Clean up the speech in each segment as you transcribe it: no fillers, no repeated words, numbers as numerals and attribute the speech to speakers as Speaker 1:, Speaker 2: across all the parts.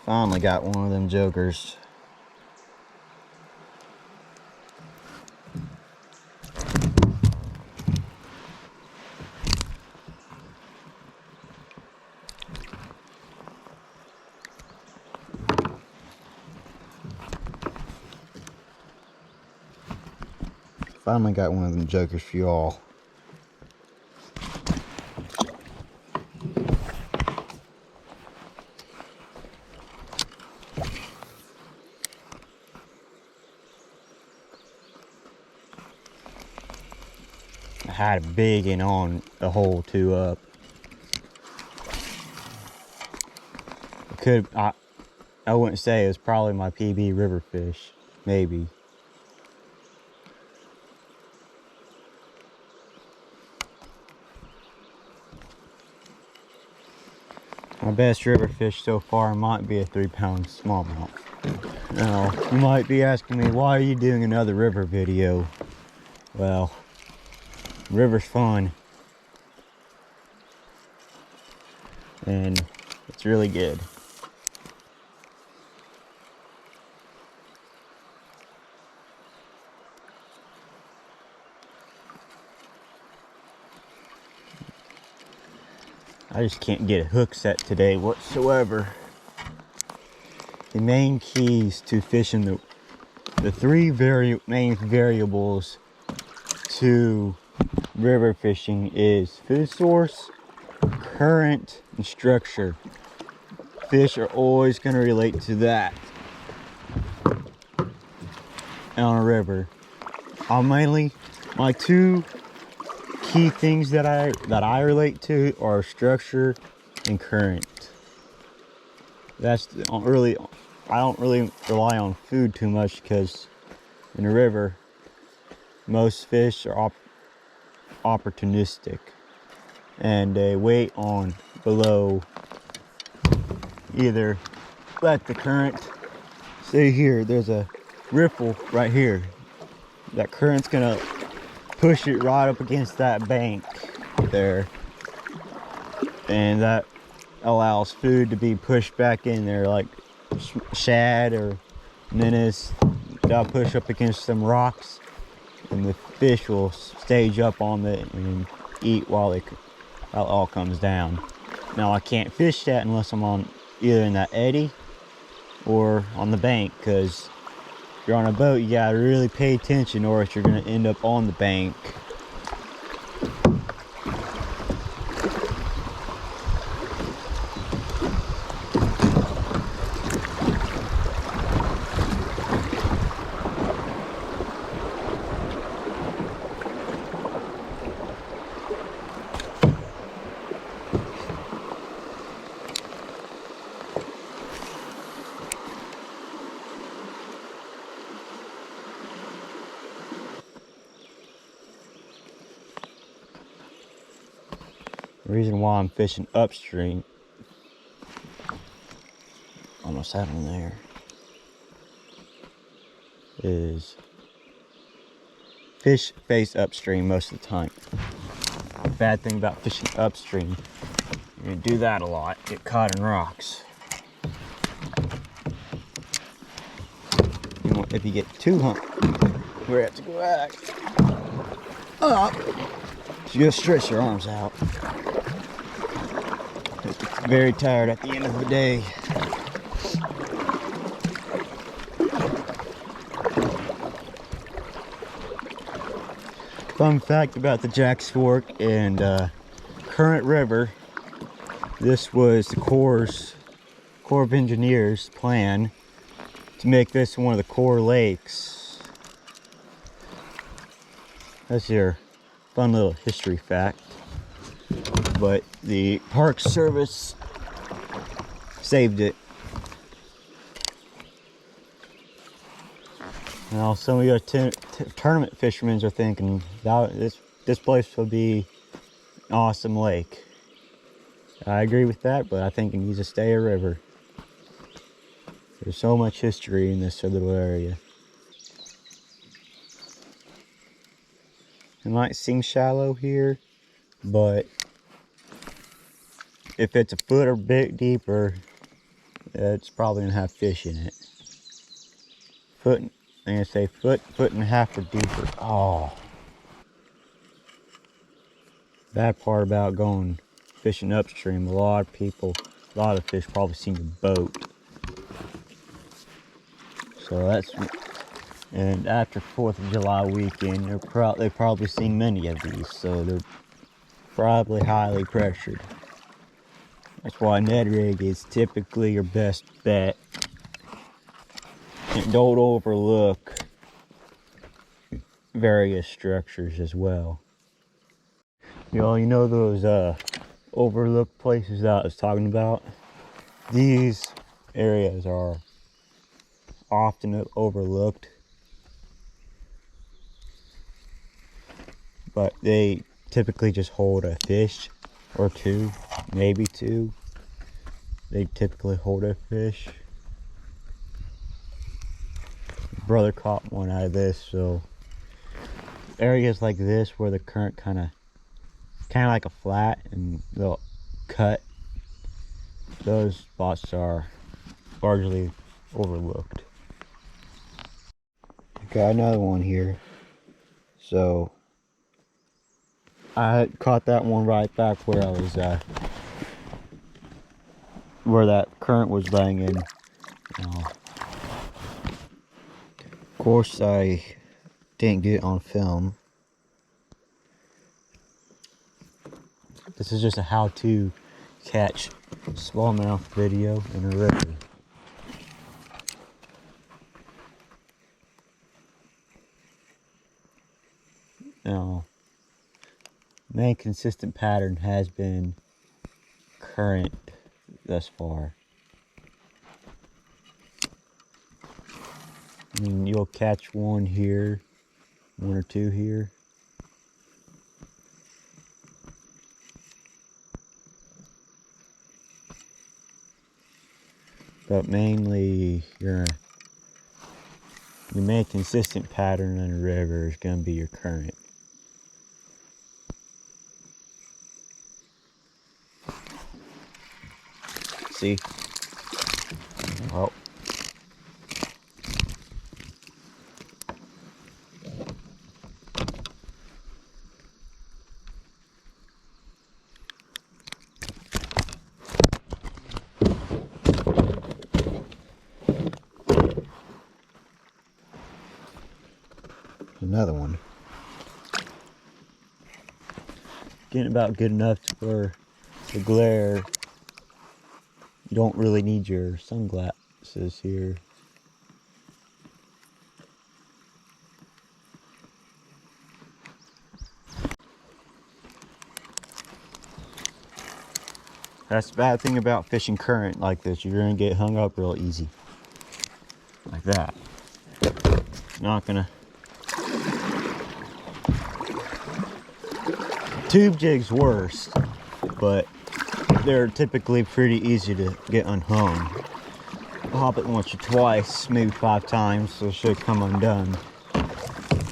Speaker 1: Finally got one of them jokers. Finally got one of them jokers for y'all. I had a big one on the hole two up. I wouldn't say it was probably my PB river fish, maybe. My best river fish so far might be a 3-pound smallmouth. Now, you might be asking me, why are you doing another river video? Well, river's fun. And it's really good. I just can't get a hook set today whatsoever. The main keys to fishing, the three main variables to river fishing is food source, current, and structure. Fish are always going to relate to that on a river. My two key things that I relate to are structure and current. I don't really rely on food too much, because in a river most fish are opportunistic and they wait on below. Either let the current, say here, there's a riffle right here. That current's gonna push it right up against that bank there, and that allows food to be pushed back in there, like shad or minnows. They'll push up against some rocks, and the fish will stage up on it and eat while it all comes down. Now, I can't fish that unless I'm on either in that eddy or on the bank, because if you're on a boat, you gotta really pay attention, or else you're gonna end up on the bank. The reason why I'm fishing upstream, almost had one there, is fish face upstream most of the time. The bad thing about fishing upstream, you do that a lot, get caught in rocks. If you get too hungry, we have to go back up. So you gotta stretch your arms out. It's very tired at the end of the day. Fun fact about the Jack's Fork and Current River: this was the Corps of Engineers' plan to make this one of the core lakes. That's your fun little history fact. But the Park Service saved it. Now, some of your tournament fishermen are thinking that this place will be an awesome lake. I agree with that, but I think it needs to stay a river. There's so much history in this little area. It might seem shallow here, but if it's a foot or bit deeper, it's probably gonna have fish in it. I'm gonna say foot and a half or deeper. Oh, bad part about going fishing upstream, a lot of fish probably seen your boat. So and after 4th of July weekend, they've probably seen many of these, so they're probably highly pressured. That's why Ned rig is typically your best bet. And don't overlook various structures as well. You know those overlooked places that I was talking about? These areas are often overlooked, but they typically just hold a fish or two, maybe two. They typically hold a fish. Brother caught one out of this, so areas like this where the current kind of like a flat and they'll cut, those spots are largely overlooked. Got another one here. So I caught that one right back where I was where that current was banging. Of course I didn't get it on film. This is just a how-to catch smallmouth video in a river. Now, main consistent pattern has been current thus far. I mean, you'll catch one here, one or two here. But mainly your main consistent pattern in a river is going to be your current. See? Oh. Another one. Getting about good enough for the glare. You don't really need your sunglasses here. That's the bad thing about fishing current like this. You're gonna get hung up real easy. Like that. Not gonna. Tube jigs worse, but they're typically pretty easy to get unhung. Hop it once or twice, maybe 5 times, so it should come undone.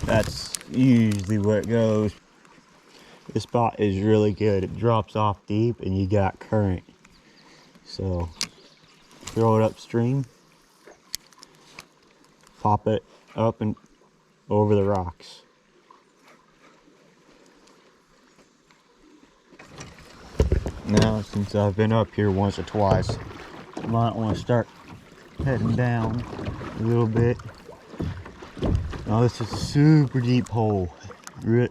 Speaker 1: That's usually where it goes. This spot is really good. It drops off deep and you got current. So throw it upstream, pop it up and over the rocks. Now, since I've been up here once or twice, I might want to start heading down a little bit. Now, this is a super deep hole. I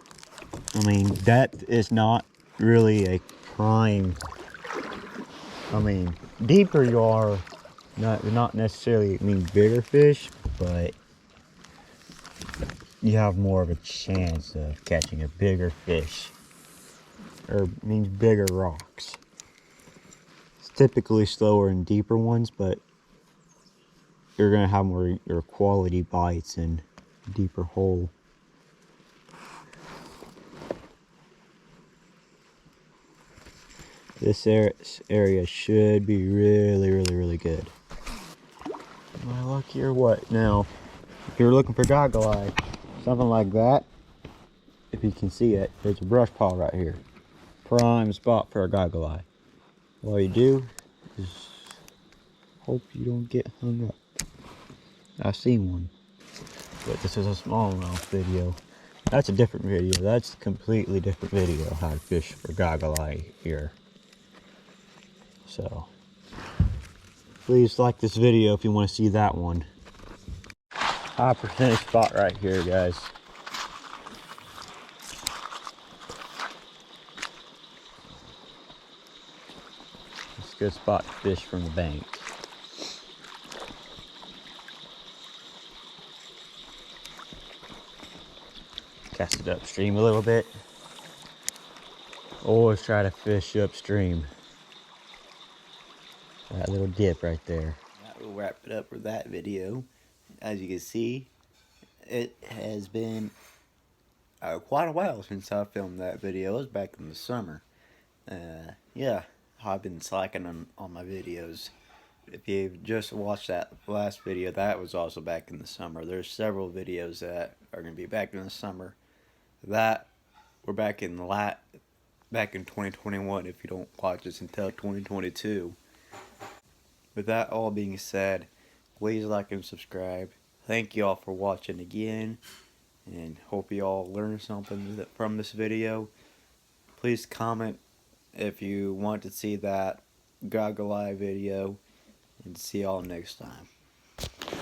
Speaker 1: mean, depth is not really a prime. I mean, deeper you are, not necessarily bigger fish, but you have more of a chance of catching a bigger fish. Or means bigger rocks. It's typically slower and deeper ones, but you're gonna have more your quality bites in a deeper hole. This area should be really good. Am I lucky or what? Now, if you're looking for goggle eye, something like that, if you can see it, there's a brush pile right here. Prime spot for a goggle eye. All you do is hope you don't get hung up. I seen one, but this is a smallmouth video. That's a different video. That's a completely different video, how to fish for goggle eye here. So, please like this video if you want to see that one. High percentage spot right here, guys. It's a good spot to fish from the bank. Cast it upstream a little bit. Always try to fish upstream. That little dip right there. That will wrap it up for that video. As you can see, it has been quite a while since I filmed that video. It was back in the summer. Yeah, I've been slacking on my videos. If you've just watched that last video, that was also back in the summer. There's several videos that are going to be back in the summer. That we're back in 2021 if you don't watch this until 2022. With that all being said, please like and subscribe. Thank you all for watching again, and hope you all learned something from this video. Please comment if you want to see that goggle eye video, and see y'all next time.